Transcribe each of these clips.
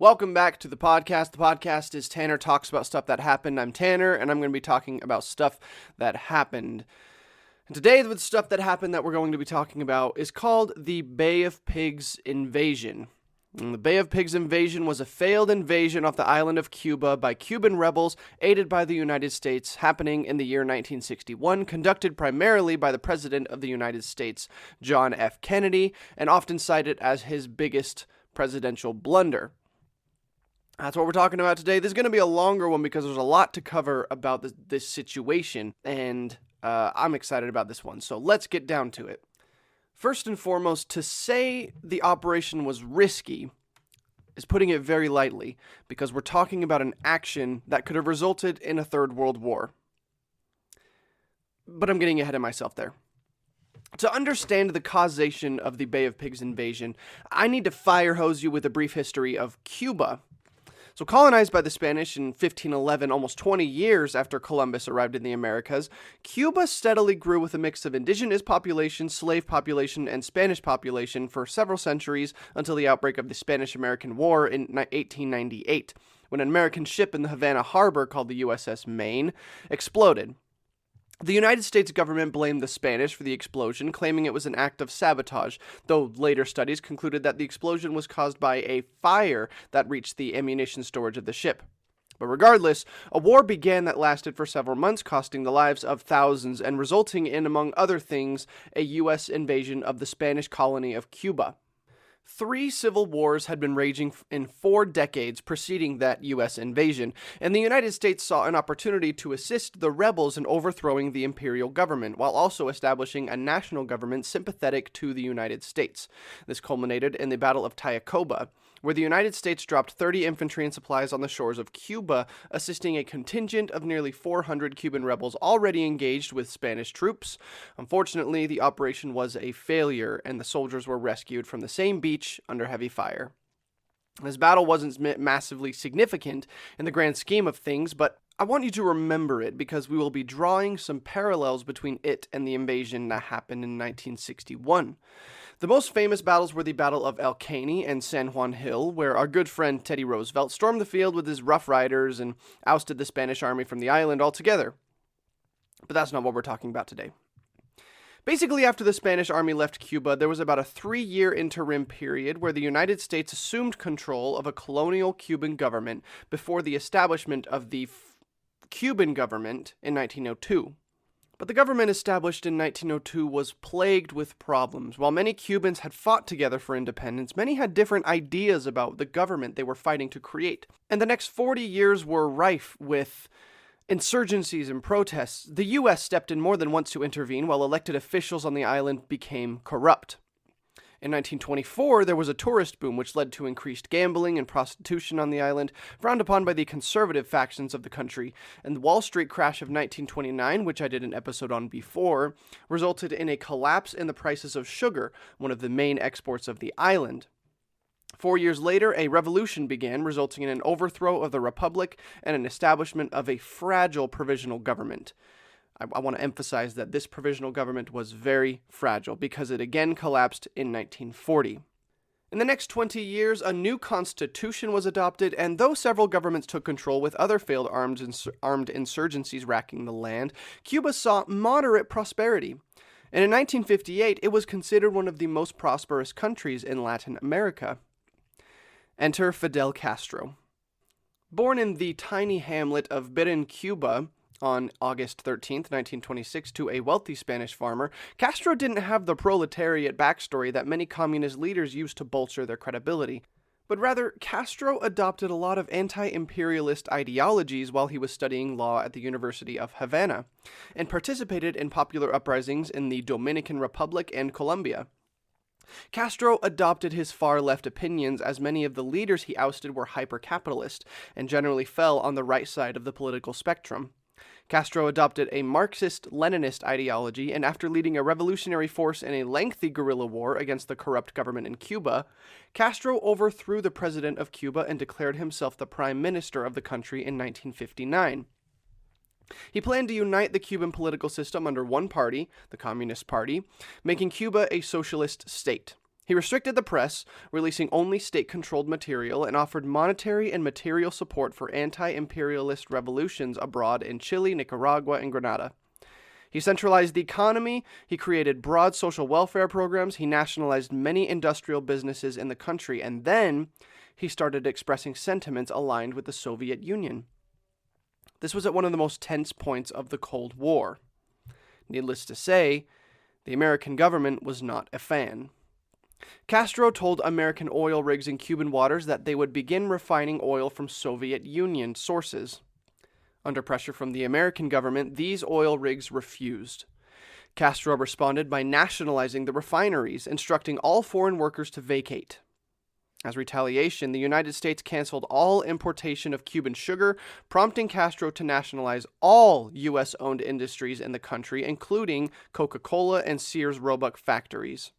Welcome back to the podcast. The podcast is Tanner Talks About Stuff That Happened. I'm Tanner, and I'm going to be talking about stuff that happened. And today, the stuff that happened that we're going to be talking about is called the Bay of Pigs invasion. And the Bay of Pigs invasion was a failed invasion off the island of Cuba by Cuban rebels aided by the United States, happening in the year 1961, conducted primarily by the President of the United States, John F. Kennedy, and often cited as his biggest presidential blunder. That's what we're talking about today. This is going to be a longer one because there's a lot to cover about this situation, and I'm excited about this one. So let's get down to it. First and foremost, to say the operation was risky is putting it very lightly, because we're talking about an action that could have resulted in a Third World War. But I'm getting ahead of myself there. To understand the causation of the Bay of Pigs invasion, I need to fire hose you with a brief history of Cuba. So colonized by the Spanish in 1511, almost 20 years after Columbus arrived in the Americas, Cuba steadily grew with a mix of indigenous population, slave population, and Spanish population for several centuries until the outbreak of the Spanish-American War in 1898, when an American ship in the Havana harbor called the USS Maine exploded. The United States government blamed the Spanish for the explosion, claiming it was an act of sabotage, though later studies concluded that the explosion was caused by a fire that reached the ammunition storage of the ship. But regardless, a war began that lasted for several months, costing the lives of thousands and resulting in, among other things, a U.S. invasion of the Spanish colony of Cuba. 3 civil wars had been raging in 4 decades preceding that U.S. invasion, and the United States saw an opportunity to assist the rebels in overthrowing the imperial government, while also establishing a national government sympathetic to the United States. This culminated in the Battle of Tacubaya, where the United States dropped 30 infantry and supplies on the shores of Cuba, assisting a contingent of nearly 400 Cuban rebels already engaged with Spanish troops. Unfortunately, the operation was a failure, and the soldiers were rescued from the same beach under heavy fire. This battle wasn't massively significant in the grand scheme of things, but I want you to remember it because we will be drawing some parallels between it and the invasion that happened in 1961. The most famous battles were the Battle of El Caney and San Juan Hill, where our good friend Teddy Roosevelt stormed the field with his Rough Riders and ousted the Spanish army from the island altogether. But that's not what we're talking about today. Basically, after the Spanish army left Cuba, there was about a 3-year interim period where the United States assumed control of a colonial Cuban government before the establishment of the Cuban government in 1902. But the government established in 1902 was plagued with problems. While many Cubans had fought together for independence, many had different ideas about the government they were fighting to create. And the next 40 years were rife with insurgencies and protests. The U.S. stepped in more than once to intervene, while elected officials on the island became corrupt. In 1924, there was a tourist boom which led to increased gambling and prostitution on the island, frowned upon by the conservative factions of the country, and the Wall Street crash of 1929, which I did an episode on before, resulted in a collapse in the prices of sugar, one of the main exports of the island. 4 years later, a revolution began, resulting in an overthrow of the Republic and an establishment of a fragile provisional government. I want to emphasize that this provisional government was very fragile because it again collapsed in 1940. In the next 20 years, a new constitution was adopted, and though several governments took control with other failed armed insurgencies racking the land, Cuba saw moderate prosperity. And in 1958, it was considered one of the most prosperous countries in Latin America. Enter Fidel Castro. Born in the tiny hamlet of Birin, Cuba, on August 13, 1926, to a wealthy Spanish farmer, Castro didn't have the proletariat backstory that many communist leaders used to bolster their credibility. But rather, Castro adopted a lot of anti-imperialist ideologies while he was studying law at the University of Havana, and participated in popular uprisings in the Dominican Republic and Colombia. Castro adopted his far-left opinions, as many of the leaders he ousted were hyper-capitalist, and generally fell on the right side of the political spectrum. Castro adopted a Marxist-Leninist ideology, and after leading a revolutionary force in a lengthy guerrilla war against the corrupt government in Cuba, Castro overthrew the president of Cuba and declared himself the prime minister of the country in 1959. He planned to unite the Cuban political system under one party, the Communist Party, making Cuba a socialist state. He restricted the press, releasing only state-controlled material, and offered monetary and material support for anti-imperialist revolutions abroad in Chile, Nicaragua, and Grenada. He centralized the economy, he created broad social welfare programs, he nationalized many industrial businesses in the country, and then he started expressing sentiments aligned with the Soviet Union. This was at one of the most tense points of the Cold War. Needless to say, the American government was not a fan. Castro told American oil rigs in Cuban waters that they would begin refining oil from Soviet Union sources. Under pressure from the American government, these oil rigs refused. Castro responded by nationalizing the refineries, instructing all foreign workers to vacate. As retaliation, the United States canceled all importation of Cuban sugar, prompting Castro to nationalize all U.S.-owned industries in the country, including Coca-Cola and Sears Roebuck factories.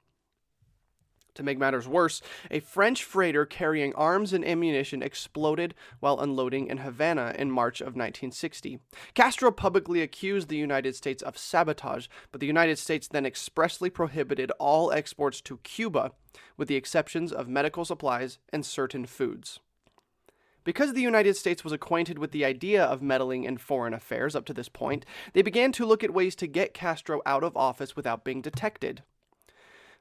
To make matters worse, a French freighter carrying arms and ammunition exploded while unloading in Havana in March of 1960. Castro publicly accused the United States of sabotage, but the United States then expressly prohibited all exports to Cuba, with the exceptions of medical supplies and certain foods. Because the United States was acquainted with the idea of meddling in foreign affairs up to this point, they began to look at ways to get Castro out of office without being detected.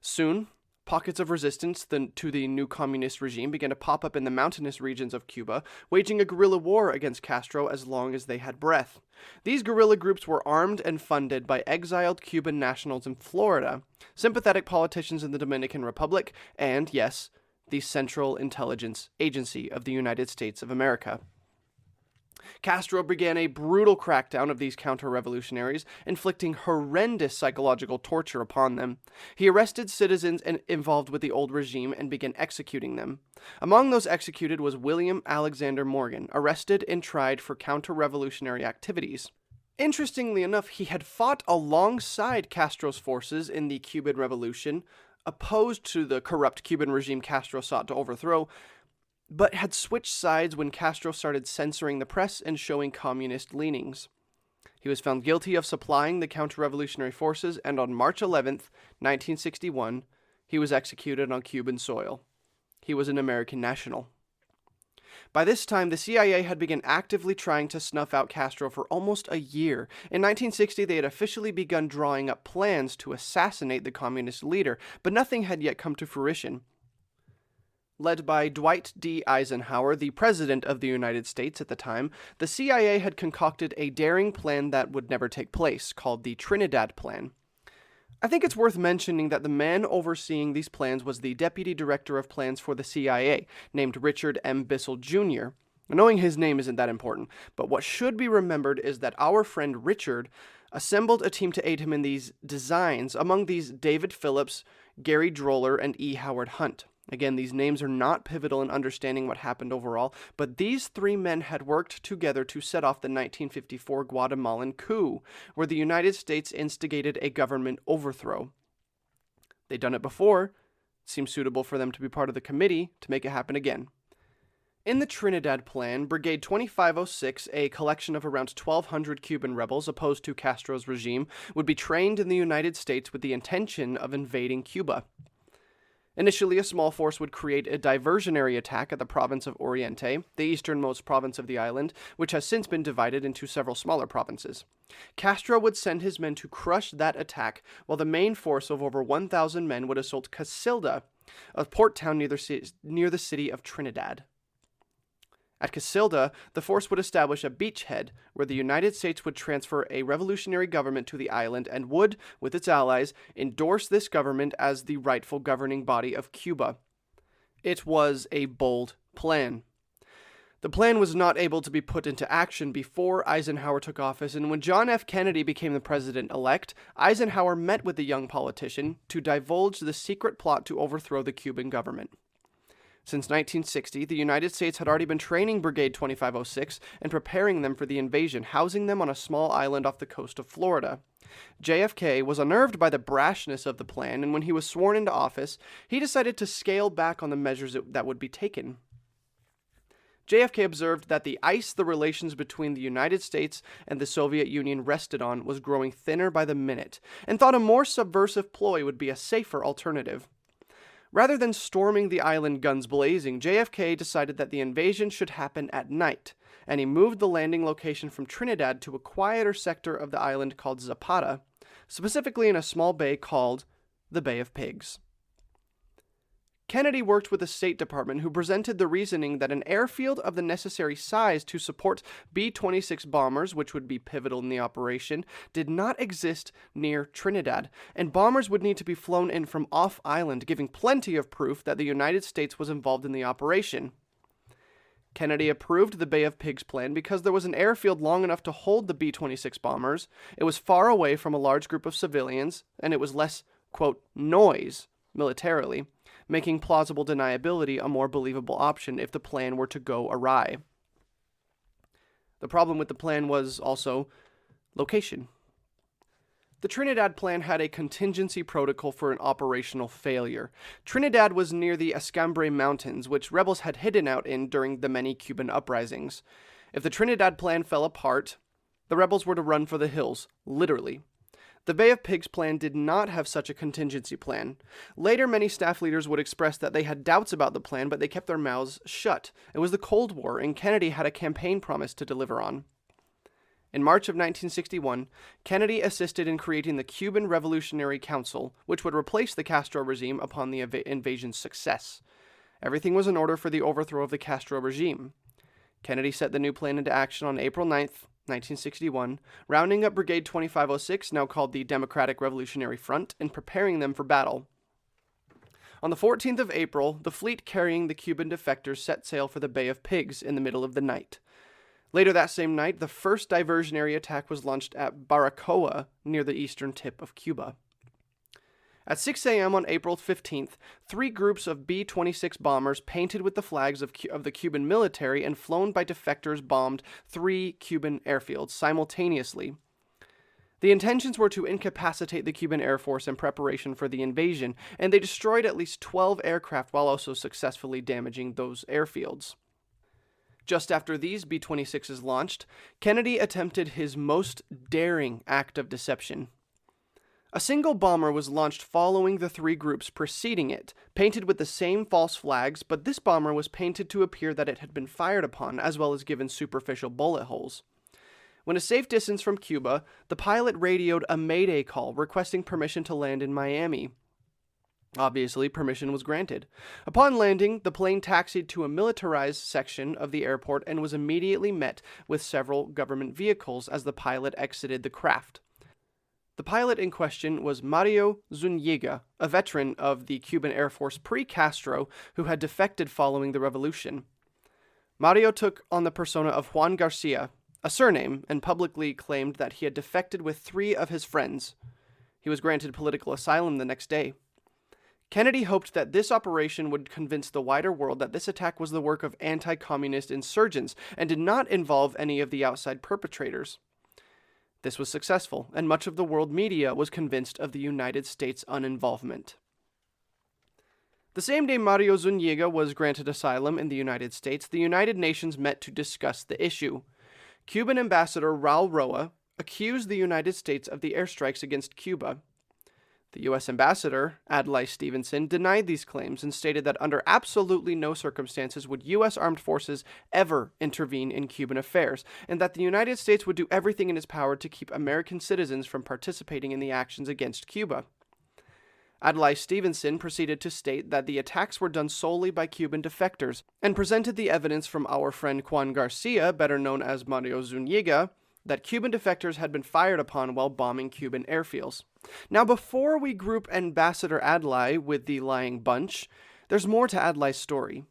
Soon, pockets of resistance to the new communist regime began to pop up in the mountainous regions of Cuba, waging a guerrilla war against Castro as long as they had breath. These guerrilla groups were armed and funded by exiled Cuban nationals in Florida, sympathetic politicians in the Dominican Republic, and, yes, the Central Intelligence Agency of the United States of America. Castro began a brutal crackdown of these counter-revolutionaries, inflicting horrendous psychological torture upon them. He arrested citizens involved with the old regime and began executing them. Among those executed was William Alexander Morgan, arrested and tried for counter-revolutionary activities. Interestingly enough, he had fought alongside Castro's forces in the Cuban Revolution, opposed to the corrupt Cuban regime Castro sought to overthrow, but had switched sides when Castro started censoring the press and showing communist leanings. He was found guilty of supplying the counter-revolutionary forces, and on March 11th, 1961, he was executed on Cuban soil. He was an American national. By this time, the CIA had begun actively trying to snuff out Castro for almost a year. In 1960, they had officially begun drawing up plans to assassinate the communist leader, but nothing had yet come to fruition. Led by Dwight D. Eisenhower, the President of the United States at the time, the CIA had concocted a daring plan that would never take place, called the Trinidad Plan. I think it's worth mentioning that the man overseeing these plans was the Deputy Director of Plans for the CIA, named Richard M. Bissell, Jr. Knowing his name isn't that important, but what should be remembered is that our friend Richard assembled a team to aid him in these designs, among these David Phillips, Gary Droller, and E. Howard Hunt. Again, these names are not pivotal in understanding what happened overall, but these three men had worked together to set off the 1954 Guatemalan coup, where the United States instigated a government overthrow. They'd done it before. It seemed suitable for them to be part of the committee to make it happen again. In the Trinidad Plan, Brigade 2506, a collection of around 1,200 Cuban rebels opposed to Castro's regime, would be trained in the United States with the intention of invading Cuba. Initially, a small force would create a diversionary attack at the province of Oriente, the easternmost province of the island, which has since been divided into several smaller provinces. Castro would send his men to crush that attack, while the main force of over 1,000 men would assault Casilda, a port town near the city of Trinidad. At Casilda, the force would establish a beachhead where the United States would transfer a revolutionary government to the island and would, with its allies, endorse this government as the rightful governing body of Cuba. It was a bold plan. The plan was not able to be put into action before Eisenhower took office, and when John F. Kennedy became the president-elect, Eisenhower met with the young politician to divulge the secret plot to overthrow the Cuban government. Since 1960, the United States had already been training Brigade 2506 and preparing them for the invasion, housing them on a small island off the coast of Florida. JFK was unnerved by the brashness of the plan, and when he was sworn into office, he decided to scale back on the measures that would be taken. JFK observed that the ice the relations between the United States and the Soviet Union rested on was growing thinner by the minute, and thought a more subversive ploy would be a safer alternative. Rather than storming the island guns blazing, JFK decided that the invasion should happen at night, and he moved the landing location from Trinidad to a quieter sector of the island called Zapata, specifically in a small bay called the Bay of Pigs. Kennedy worked with the State Department, who presented the reasoning that an airfield of the necessary size to support B-26 bombers, which would be pivotal in the operation, did not exist near Trinidad, and bombers would need to be flown in from off-island, giving plenty of proof that the United States was involved in the operation. Kennedy approved the Bay of Pigs plan because there was an airfield long enough to hold the B-26 bombers, it was far away from a large group of civilians, and it was less, quote, noise, militarily, making plausible deniability a more believable option if the plan were to go awry. The problem with the plan was also location. The Trinidad plan had a contingency protocol for an operational failure. Trinidad was near the Escambray Mountains, which rebels had hidden out in during the many Cuban uprisings. If the Trinidad plan fell apart, the rebels were to run for the hills, literally. The Bay of Pigs plan did not have such a contingency plan. Later, many staff leaders would express that they had doubts about the plan, but they kept their mouths shut. It was the Cold War, and Kennedy had a campaign promise to deliver on. In March of 1961, Kennedy assisted in creating the Cuban Revolutionary Council, which would replace the Castro regime upon the invasion's success. Everything was in order for the overthrow of the Castro regime. Kennedy set the new plan into action on April 9th, 1961, rounding up Brigade 2506, now called the Democratic Revolutionary Front, and preparing them for battle. On the 14th of April, the fleet carrying the Cuban defectors set sail for the Bay of Pigs in the middle of the night. Later that same night, the first diversionary attack was launched at Baracoa, near the eastern tip of Cuba. At 6 a.m. on April 15th, 3 groups of B-26 bombers painted with the flags of the Cuban military and flown by defectors bombed 3 Cuban airfields simultaneously. The intentions were to incapacitate the Cuban Air Force in preparation for the invasion, and they destroyed at least 12 aircraft while also successfully damaging those airfields. Just after these B-26s launched, Kennedy attempted his most daring act of deception. A single bomber was launched following the 3 groups preceding it, painted with the same false flags, but this bomber was painted to appear that it had been fired upon, as well as given superficial bullet holes. When a safe distance from Cuba, the pilot radioed a mayday call requesting permission to land in Miami. Obviously, permission was granted. Upon landing, the plane taxied to a militarized section of the airport and was immediately met with several government vehicles as the pilot exited the craft. The pilot in question was Mario Zuniga, a veteran of the Cuban Air Force pre-Castro who had defected following the revolution. Mario took on the persona of Juan Garcia, a surname, and publicly claimed that he had defected with 3 of his friends. He was granted political asylum the next day. Kennedy hoped that this operation would convince the wider world that this attack was the work of anti-communist insurgents and did not involve any of the outside perpetrators. This was successful, and much of the world media was convinced of the United States' uninvolvement. The same day Mario Zuniga was granted asylum in the United States, the United Nations met to discuss the issue. Cuban Ambassador Raul Roa accused the United States of the airstrikes against Cuba. The U.S. Ambassador, Adlai Stevenson, denied these claims and stated that under absolutely no circumstances would U.S. armed forces ever intervene in Cuban affairs, and that the United States would do everything in its power to keep American citizens from participating in the actions against Cuba. Adlai Stevenson proceeded to state that the attacks were done solely by Cuban defectors, and presented the evidence from our friend Juan Garcia, better known as Mario Zuniga, that Cuban defectors had been fired upon while bombing Cuban airfields. Now, before we group Ambassador Adlai with the lying bunch, there's more to Adlai's story.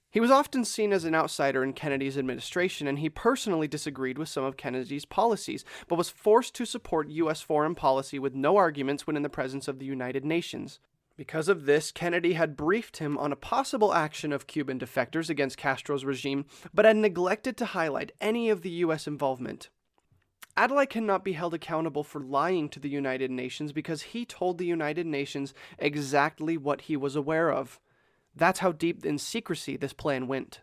He was often seen as an outsider in Kennedy's administration, and he personally disagreed with some of Kennedy's policies, but was forced to support U.S. foreign policy with no arguments when in the presence of the United Nations. Because of this, Kennedy had briefed him on a possible action of Cuban defectors against Castro's regime, but had neglected to highlight any of the U.S. involvement. Adlai cannot be held accountable for lying to the United Nations because he told the United Nations exactly what he was aware of. That's how deep in secrecy this plan went.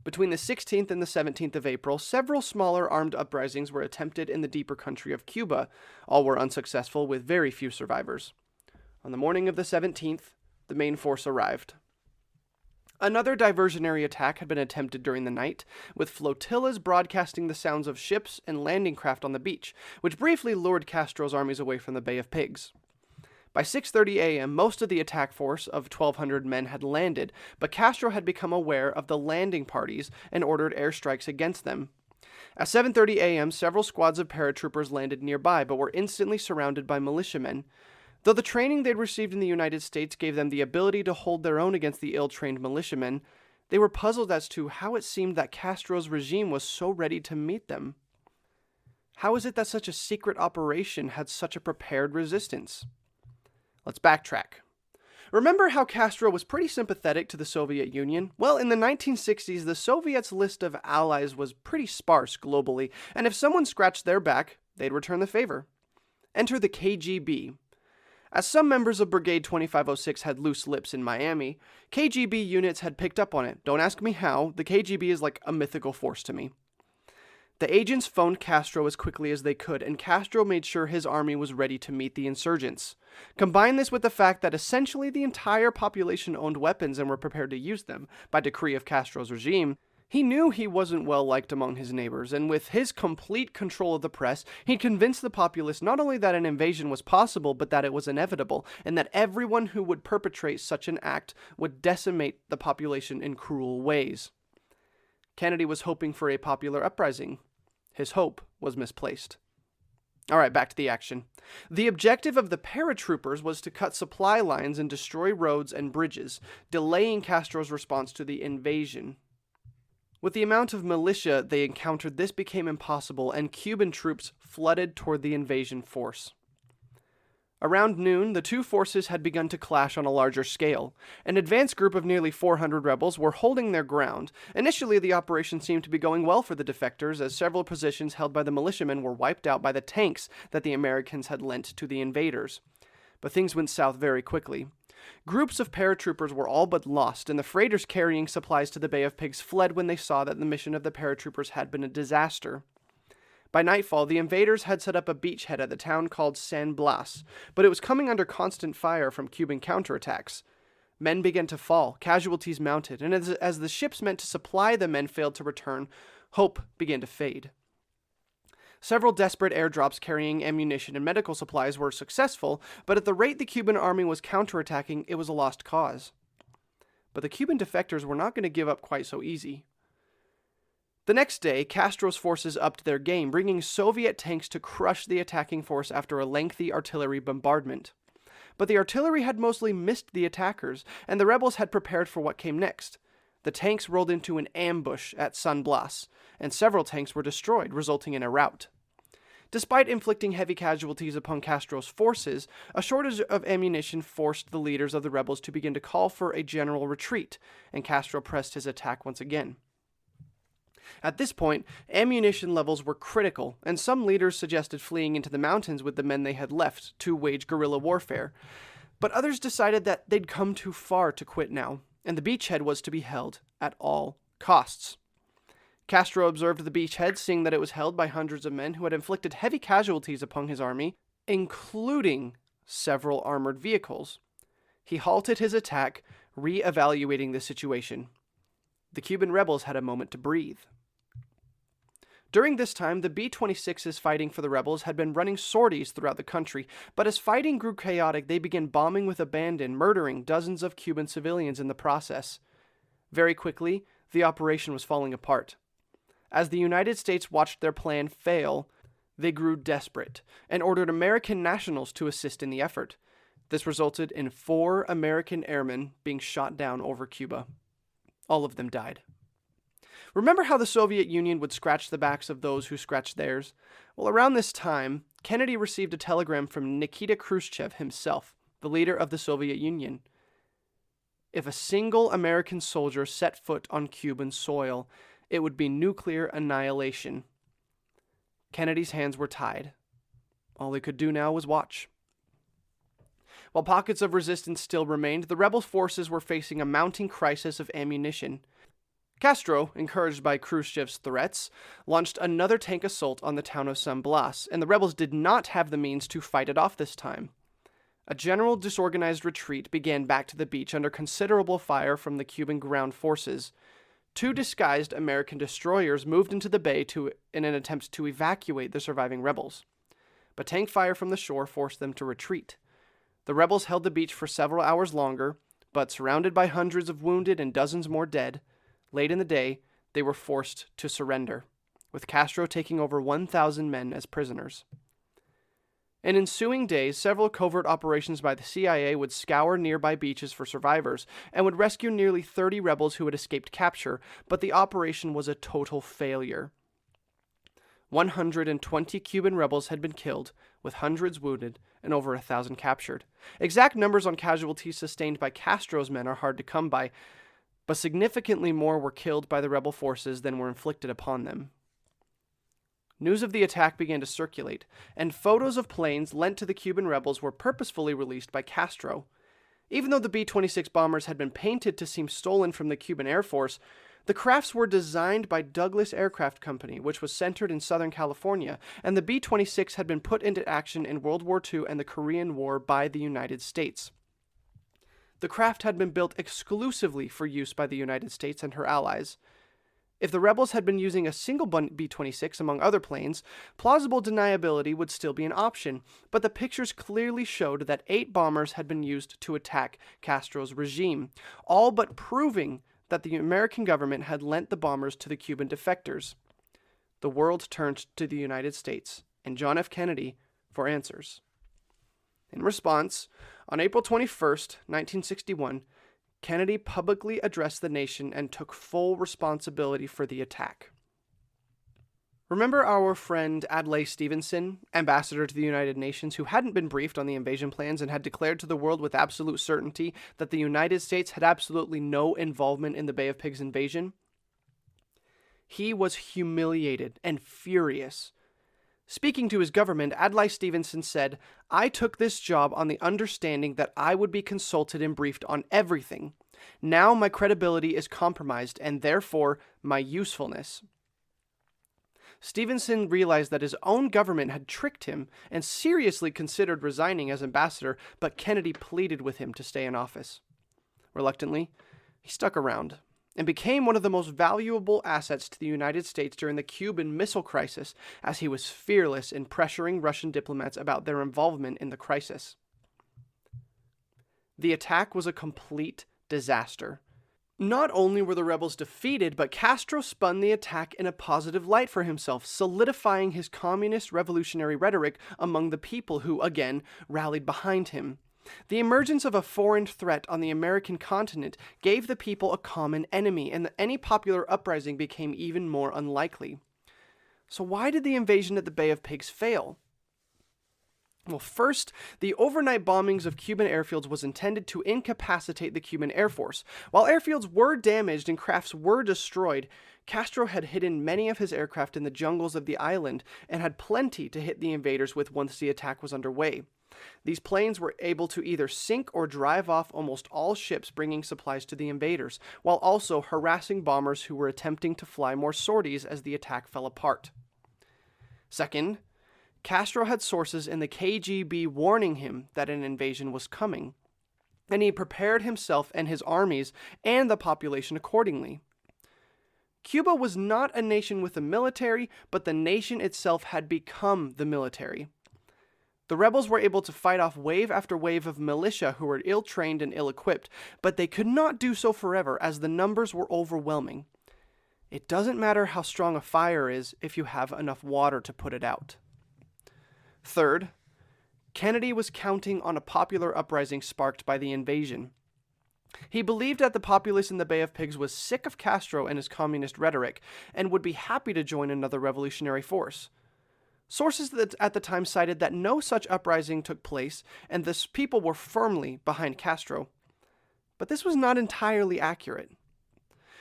Between the 16th and the 17th of April, several smaller armed uprisings were attempted in the deeper country of Cuba. All were unsuccessful, with very few survivors. On the morning of the 17th, the main force arrived. Another diversionary attack had been attempted during the night, with flotillas broadcasting the sounds of ships and landing craft on the beach, which briefly lured Castro's armies away from the Bay of Pigs. By 6:30 a.m., most of the attack force of 1,200 men had landed, but Castro had become aware of the landing parties and ordered airstrikes against them. At 7:30 a.m., several squads of paratroopers landed nearby, but were instantly surrounded by militiamen. Though the training they'd received in the United States gave them the ability to hold their own against the ill-trained militiamen, they were puzzled as to how it seemed that Castro's regime was so ready to meet them. How is it that such a secret operation had such a prepared resistance? Let's backtrack. Remember how Castro was pretty sympathetic to the Soviet Union? Well, in the 1960s, the Soviets' list of allies was pretty sparse globally, and if someone scratched their back, they'd return the favor. Enter the KGB. As some members of Brigade 2506 had loose lips in Miami, KGB units had picked up on it. Don't ask me how, the KGB is like a mythical force to me. The agents phoned Castro as quickly as they could, and Castro made sure his army was ready to meet the insurgents. Combine this with the fact that essentially the entire population owned weapons and were prepared to use them, by decree of Castro's regime. He knew he wasn't well liked among his neighbors, and with his complete control of the press, he'd convinced the populace not only that an invasion was possible, but that it was inevitable, and that everyone who would perpetrate such an act would decimate the population in cruel ways. Kennedy was hoping for a popular uprising. His hope was misplaced. All right, back to the action. The objective of the paratroopers was to cut supply lines and destroy roads and bridges, delaying Castro's response to the invasion. With the amount of militia they encountered, this became impossible, and Cuban troops flooded toward the invasion force. Around noon, the two forces had begun to clash on a larger scale. An advance group of nearly 400 rebels were holding their ground. Initially, the operation seemed to be going well for the defectors, as several positions held by the militiamen were wiped out by the tanks that the Americans had lent to the invaders. But things went south very quickly. Groups of paratroopers were all but lost, and the freighters carrying supplies to the Bay of Pigs fled when they saw that the mission of the paratroopers had been a disaster. By nightfall, the invaders had set up a beachhead at the town called San Blas, but it was coming under constant fire from Cuban counterattacks. Men began to fall, casualties mounted, and as the ships meant to supply the men failed to return, hope began to fade. Several desperate airdrops carrying ammunition and medical supplies were successful, but at the rate the Cuban army was counterattacking, it was a lost cause. But the Cuban defectors were not going to give up quite so easy. The next day, Castro's forces upped their game, bringing Soviet tanks to crush the attacking force after a lengthy artillery bombardment. But the artillery had mostly missed the attackers, and the rebels had prepared for what came next. The tanks rolled into an ambush at San Blas, and several tanks were destroyed, resulting in a rout. Despite inflicting heavy casualties upon Castro's forces, a shortage of ammunition forced the leaders of the rebels to begin to call for a general retreat, and Castro pressed his attack once again. At this point, ammunition levels were critical, and some leaders suggested fleeing into the mountains with the men they had left to wage guerrilla warfare. But others decided that they'd come too far to quit now, and the beachhead was to be held at all costs. Castro observed the beachhead, seeing that it was held by hundreds of men who had inflicted heavy casualties upon his army, including several armored vehicles. He halted his attack, re-evaluating the situation. The Cuban rebels had a moment to breathe. During this time, the B-26s fighting for the rebels had been running sorties throughout the country, but as fighting grew chaotic, they began bombing with abandon, murdering dozens of Cuban civilians in the process. Very quickly, the operation was falling apart. As the United States watched their plan fail, they grew desperate and ordered American nationals to assist in the effort. This resulted in 4 American airmen being shot down over Cuba. All of them died. Remember how the Soviet Union would scratch the backs of those who scratched theirs? Well, around this time, Kennedy received a telegram from Nikita Khrushchev himself, the leader of the Soviet Union. If a single American soldier set foot on Cuban soil, it would be nuclear annihilation. Kennedy's hands were tied. All he could do now was watch. While pockets of resistance still remained, the rebel forces were facing a mounting crisis of ammunition. Castro, encouraged by Khrushchev's threats, launched another tank assault on the town of San Blas, and the rebels did not have the means to fight it off this time. A general disorganized retreat began back to the beach under considerable fire from the Cuban ground forces. 2 disguised American destroyers moved into the bay in an attempt to evacuate the surviving rebels. But tank fire from the shore forced them to retreat. The rebels held the beach for several hours longer, but surrounded by hundreds of wounded and dozens more dead, late in the day, they were forced to surrender, with Castro taking over 1,000 men as prisoners. In ensuing days, several covert operations by the CIA would scour nearby beaches for survivors and would rescue nearly 30 rebels who had escaped capture, but the operation was a total failure. 120 Cuban rebels had been killed, with hundreds wounded and over 1,000 captured. Exact numbers on casualties sustained by Castro's men are hard to come by, but significantly more were killed by the rebel forces than were inflicted upon them. News of the attack began to circulate, and photos of planes lent to the Cuban rebels were purposefully released by Castro. Even though the B-26 bombers had been painted to seem stolen from the Cuban Air Force, the crafts were designed by Douglas Aircraft Company, which was centered in Southern California, and the B-26 had been put into action in World War II and the Korean War by the United States. The craft had been built exclusively for use by the United States and her allies. If the rebels had been using a single B-26 among other planes, plausible deniability would still be an option, but the pictures clearly showed that 8 bombers had been used to attack Castro's regime, all but proving that the American government had lent the bombers to the Cuban defectors. The world turned to the United States and John F. Kennedy for answers. In response, on April 21st, 1961, Kennedy publicly addressed the nation and took full responsibility for the attack. Remember our friend Adlai Stevenson, ambassador to the United Nations, who hadn't been briefed on the invasion plans and had declared to the world with absolute certainty that the United States had absolutely no involvement in the Bay of Pigs invasion? He was humiliated and furious. Speaking to his government, Adlai Stevenson said, "I took this job on the understanding that I would be consulted and briefed on everything. Now my credibility is compromised and therefore my usefulness." Stevenson realized that his own government had tricked him and seriously considered resigning as ambassador, but Kennedy pleaded with him to stay in office. Reluctantly, he stuck around and became one of the most valuable assets to the United States during the Cuban Missile Crisis, as he was fearless in pressuring Russian diplomats about their involvement in the crisis. The attack was a complete disaster. Not only were the rebels defeated, but Castro spun the attack in a positive light for himself, solidifying his communist revolutionary rhetoric among the people who, again, rallied behind him. The emergence of a foreign threat on the American continent gave the people a common enemy, and any popular uprising became even more unlikely. So why did the invasion at the Bay of Pigs fail? Well, first, the overnight bombings of Cuban airfields was intended to incapacitate the Cuban Air Force. While airfields were damaged and crafts were destroyed, Castro had hidden many of his aircraft in the jungles of the island and had plenty to hit the invaders with once the attack was underway. These planes were able to either sink or drive off almost all ships bringing supplies to the invaders, while also harassing bombers who were attempting to fly more sorties as the attack fell apart. Second, Castro had sources in the KGB warning him that an invasion was coming, and he prepared himself and his armies and the population accordingly. Cuba was not a nation with a military, but the nation itself had become the military. The rebels were able to fight off wave after wave of militia who were ill-trained and ill-equipped, but they could not do so forever as the numbers were overwhelming. It doesn't matter how strong a fire is if you have enough water to put it out. Third, Kennedy was counting on a popular uprising sparked by the invasion. He believed that the populace in the Bay of Pigs was sick of Castro and his communist rhetoric and would be happy to join another revolutionary force. Sources at the time cited that no such uprising took place and the people were firmly behind Castro. But this was not entirely accurate.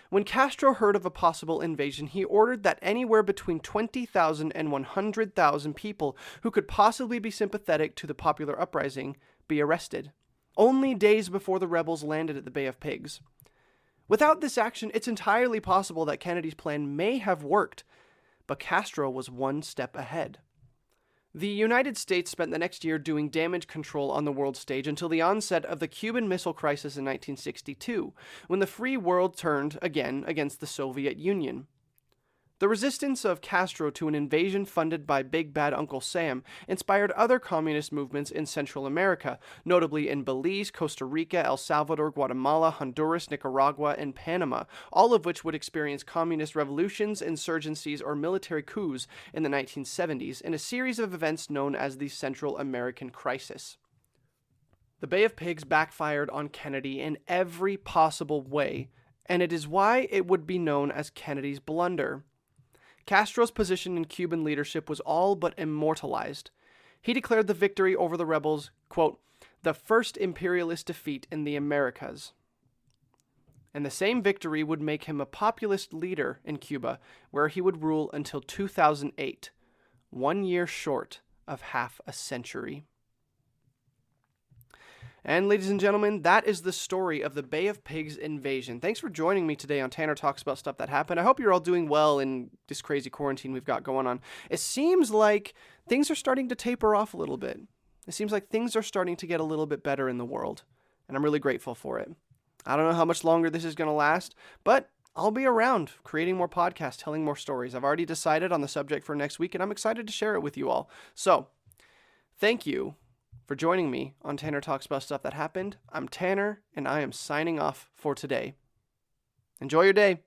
When Castro heard of a possible invasion, he ordered that anywhere between 20,000 and 100,000 people who could possibly be sympathetic to the popular uprising be arrested, only days before the rebels landed at the Bay of Pigs. Without this action, it's entirely possible that Kennedy's plan may have worked, but Castro was one step ahead. The United States spent the next year doing damage control on the world stage until the onset of the Cuban Missile Crisis in 1962, when the free world turned again against the Soviet Union. The resistance of Castro to an invasion funded by Big Bad Uncle Sam inspired other communist movements in Central America, notably in Belize, Costa Rica, El Salvador, Guatemala, Honduras, Nicaragua, and Panama, all of which would experience communist revolutions, insurgencies, or military coups in the 1970s in a series of events known as the Central American Crisis. The Bay of Pigs backfired on Kennedy in every possible way, and it is why it would be known as Kennedy's Blunder. Castro's position in Cuban leadership was all but immortalized. He declared the victory over the rebels, quote, the first imperialist defeat in the Americas. And the same victory would make him a populist leader in Cuba, where he would rule until 2008, 1 year short of half a century. And ladies and gentlemen, that is the story of the Bay of Pigs invasion. Thanks for joining me today on Tanner Talks About Stuff That Happened. I hope you're all doing well in this crazy quarantine we've got going on. It seems like things are starting to taper off a little bit. It seems like things are starting to get a little bit better in the world, and I'm really grateful for it. I don't know how much longer this is going to last, but I'll be around creating more podcasts, telling more stories. I've already decided on the subject for next week, and I'm excited to share it with you all. So, thank you for joining me on Tanner Talks About Stuff That Happened. I'm Tanner, and I am signing off for today. Enjoy your day.